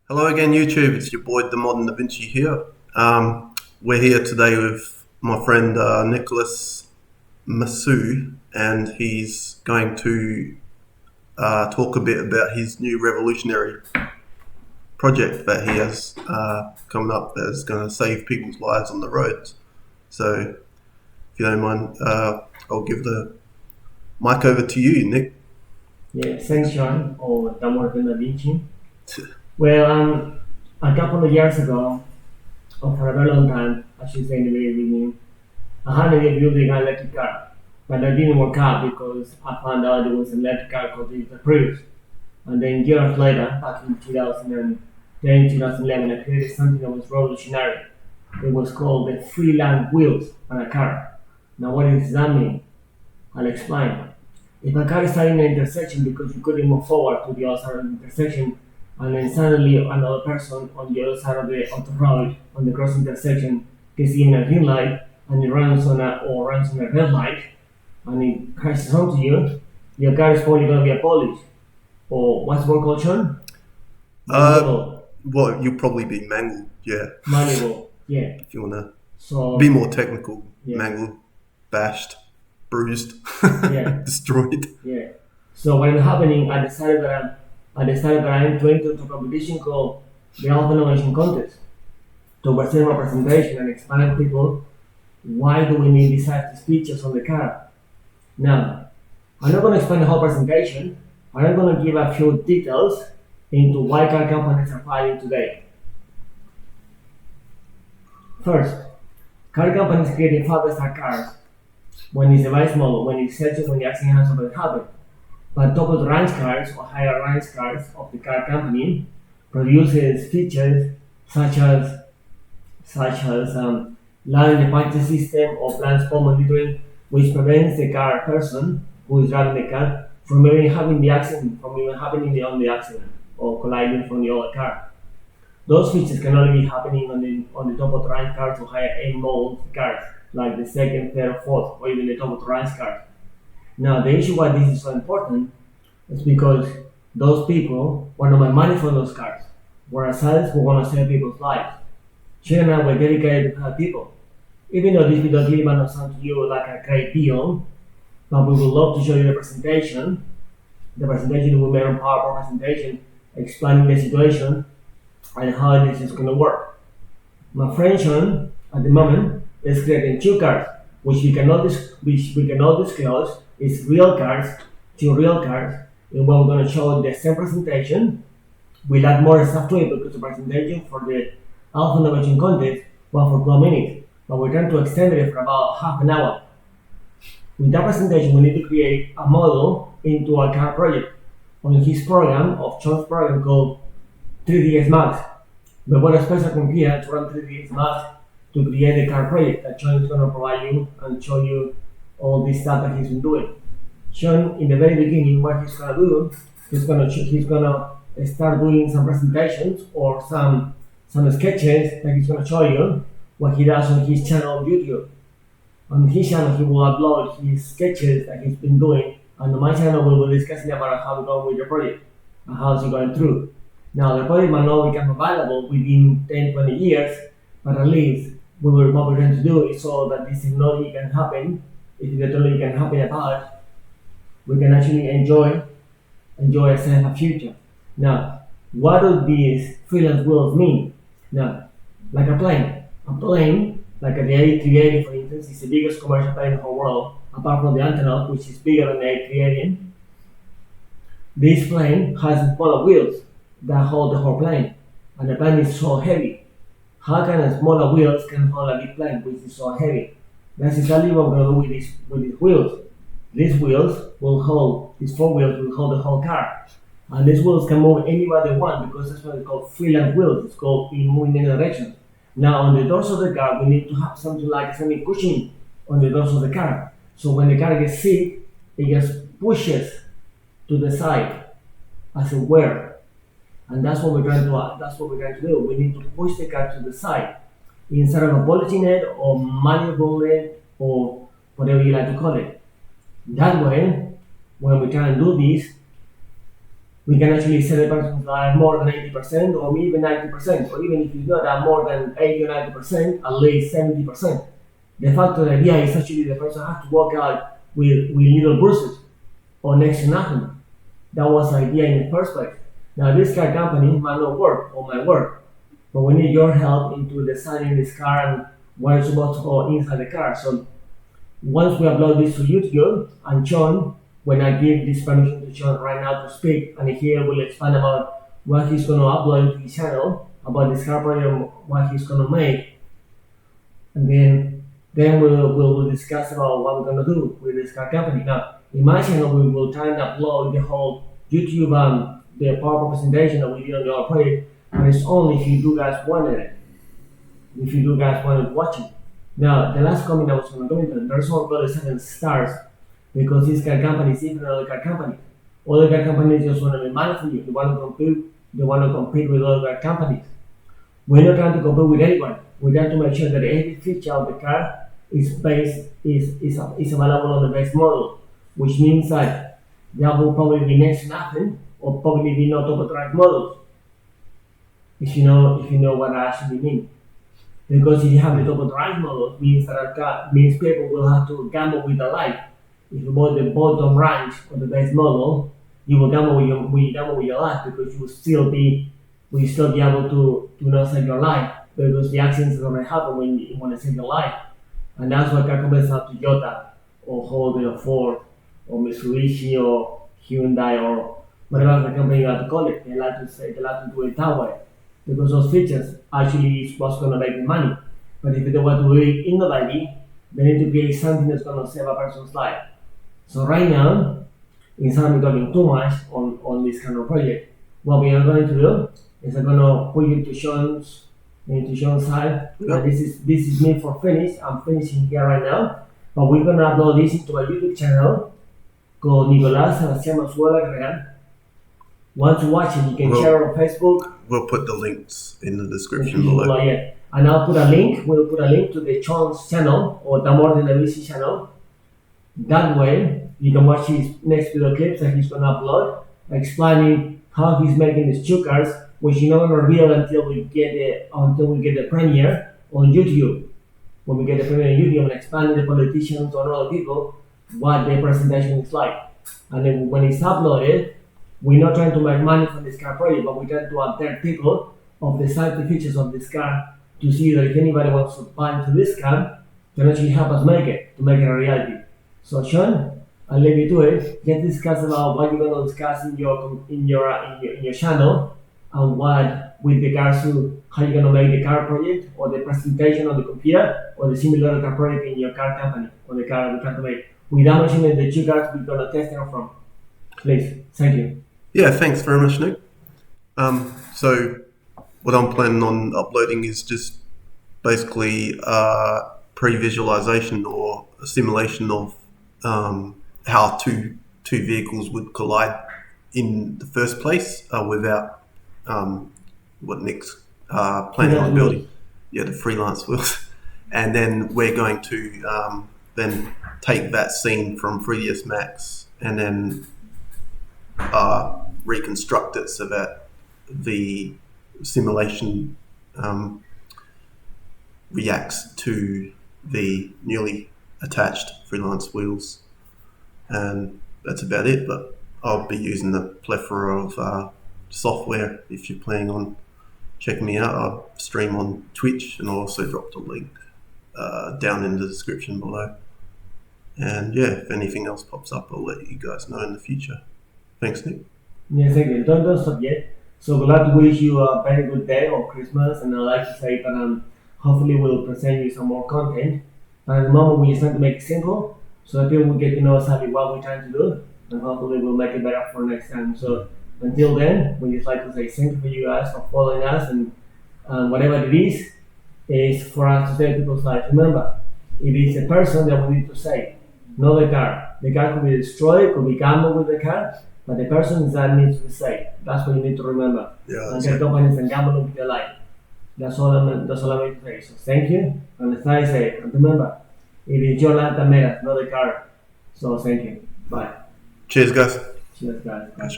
Hello again, YouTube. It's your boy, the Modern Da Vinci here. We're here today with my friend Nicholas Masu, and he's going to talk a bit about his new revolutionary project that he has coming up that is going to save people's lives on the roads. So, if you don't mind, I'll give the mic over to you, Nick. Yeah, thanks, Shaun, or the Modern Da Vinci. Well, a couple of years ago, or for a very long time, I should say in the very beginning, I had an idea building an electric car, but that didn't work out because I found out there was an electric car called the Prius. And then years later, back in 2010, 2011, I created something that was revolutionary. It was called the freelance wheels on a car. Now, what does that mean? I'll explain. If a car is starting an intersection because you couldn't move forward to the other side of the intersection, and then suddenly another person on the other side of the road on the cross intersection gets in a green light and it runs on a red light and it crashes onto you, your car is probably going to be abolished. Or what's more called, Sean? Well, you'll probably be mangled, yeah. Manual, yeah. If you want So to be more technical, yeah. mangled, bashed, bruised, Yeah. destroyed. Yeah. So what is happening, I decided that I'm going to a competition called the Alpha Innovation Contest to present my presentation and explain to people why do we need these types of features on the car. Now, I'm not going to explain the whole presentation, but I'm going to give a few details into why car companies are fighting today. First, car companies create the fastest cars when it's a device model, when it's set when the accident has already happened. But top range cars or higher range cars of the car company produces features such as lane departure system or blind spot monitoring, which prevents the car person who is driving the car from even having the accident, from even happening on the accident or colliding from the other car. Those features can only be happening on the top of the range cars or higher end model cars, like the second, third, fourth, or even the top of the range cars. Now, the issue why this is so important is because those people want to make money from those cars, whereas others who want to save people's lives. Shaun and I were dedicated to help people. Even though this video really might not sound to you like a great deal, but we would love to show you the presentation. The presentation will be a PowerPoint presentation explaining the situation and how this is going to work. My friend Shaun, at the moment, is creating two cars, which we cannot disclose. It's real cars, two real cars, and we're going to show the same presentation. We'll add more stuff to it because the presentation for the Alpha Innovation Contest was for 12 minutes, but we're trying to extend it for about half an hour. With that presentation, we need to create a model into a car project on his program, of Shaun's program called 3ds Max. We want a special computer to run 3ds Max to create the car project that Shaun is going to provide you and show you all this stuff that he's been doing. Shaun, in the very beginning, what he's gonna do, he's gonna start doing some presentations or some sketches that he's gonna show you what he does on his channel on YouTube. On his channel, he will upload his sketches that he's been doing, and on my channel, we will be discussing about how we're going with the project and how it's going through. Now, the project might not become available within 10, 20 years, but at least what we're going to do is so that this technology can happen. If the technology can happen about it, we can actually enjoy a future. Now, what do these freelance wheels mean? Now, like a plane, like a the A380 for instance, is the biggest commercial plane in the whole world, apart from the Antonov, which is bigger than the A380. This plane has smaller wheels that hold the whole plane, and the plane is so heavy. How can a smaller wheels can hold a big plane which is so heavy? That's exactly what we're going to do with these wheels. These four wheels will hold the whole car. And these wheels can move anywhere they want because that's what it's called freelance wheels. It's called in moving in any direction. Now on the doors of the car, we need to have something like a semi-cushion on the doors of the car. So when the car gets sick, it just pushes to the side as a wear. And that's what we're going to do. We need to push the car to the side instead of abolishing it or manipulating it or whatever you like to call it. That way, when we try and do this, we can actually save the person's life more than 80% or even 90%, or even if it's not that more than 80 or 90%, at least 70%. The fact of the idea is actually the person has to walk out with little bruises or next to nothing. That was the idea in the first place. Now this car company might not work or might work, but we need your help into designing this car and what it's supposed to go inside the car. So once we upload this to YouTube, and Shaun, when I give this permission to Shaun right now to speak, and he will expand about what he's going to upload to his channel, about this car project, what he's going to make, and then we'll discuss about what we're going to do with this car company. Now, in my channel, we will try and upload the whole YouTube the PowerPoint presentation that we did on the other project, but it's only if you guys wanted it. If you guys wanted to watch it. Now, the last comment I was going to go into, there's all about 7 stars because this car company is different than other car companies. Other car companies just want to make money from you. They want to compete with other car companies. We're not trying to compete with anyone. We're trying to make sure that every feature of the car is available on the base model, which means that there will probably be next to nothing or probably be no top drive models. If you know what I actually mean. Because if you have the double drive model, means people will have to gamble with the life. If you bought the bottom range of the base model, you will gamble with your life because you will still be able to not save your life because the accidents are going to happen when you want to save your life. And that's why car companies have Toyota or Honda or Ford or Mitsubishi or Hyundai or whatever the company you like to call it. They like to do it that way. Because those features actually is what's going to make the money. But if they want to do it innovative, they need to create something that's going to save a person's life. So right now, instead of talking too much on this kind of project, what we are going to do is I'm going to put you to Shaun's side. Yep. And this is me for finish. I'm finishing here right now. But we're going to upload this into a YouTube channel called Nicolás Sebastián Mazuela Carregan. Once you watch it, you can share it on Facebook. We'll put the links in the description below. Yeah. And I'll put a link. We'll put a link to the Shaun's channel or the More Than a VC channel. That way, you can watch his next video clips that he's going to upload, explaining how he's making these 2 cars, which you're not going to reveal until we get the premiere on YouTube. When we get the premiere on YouTube and explaining the politicians or other people what their presentation is like. And then when it's uploaded, we're not trying to make money from this car project, but we're trying to update people of the safety features of this car to see that if anybody wants to buy into this car, can actually help us to make it a reality. So Shaun, I'll leave you to it. Get discuss about what you're going to discuss in your channel and what with regards to how you're going to make the car project or the presentation on the computer or the similar car project in your car company or the car we try to make. Without mentioning the 2 cars we're going to test them from. Please, thank you. Yeah, thanks very much, Nick. So what I'm planning on uploading is just basically pre-visualization or a simulation of how two vehicles would collide in the first place without what Nick's planning on building. Yeah, the freelance wheels. And then we're going to then take that scene from 3ds Max and then reconstruct it so that the simulation reacts to the newly attached freelance wheels, and that's about it. But I'll be using a plethora of software. If you're planning on checking me out, I'll stream on Twitch, and I'll also drop the link down in the description below. And yeah, if anything else pops up, I'll let you guys know in the future. Thanks, Nick. Yeah, thank you. Don't stop yet. So we'd like to wish you a very good day or Christmas, and I'd like to say that hopefully we'll present you some more content. But at the moment, we just trying to make it simple, so that people will get to know exactly what we're trying to do, and hopefully we'll make it better for next time. So until then, we just like to say thank you for you guys for following us, and whatever it is for us to save people's lives. Remember, it is a person that we need to save, not the car. The car could be destroyed, could be gambled with the car, but the person that needs to be saved. That's what you need to remember. Yeah, And get companies and gamble with their life. That's all I'm going to say. So thank you, and stay safe. And remember, it is your life that matters, not the car. So thank you. Bye. Cheers, guys. Cheers, guys. Bye.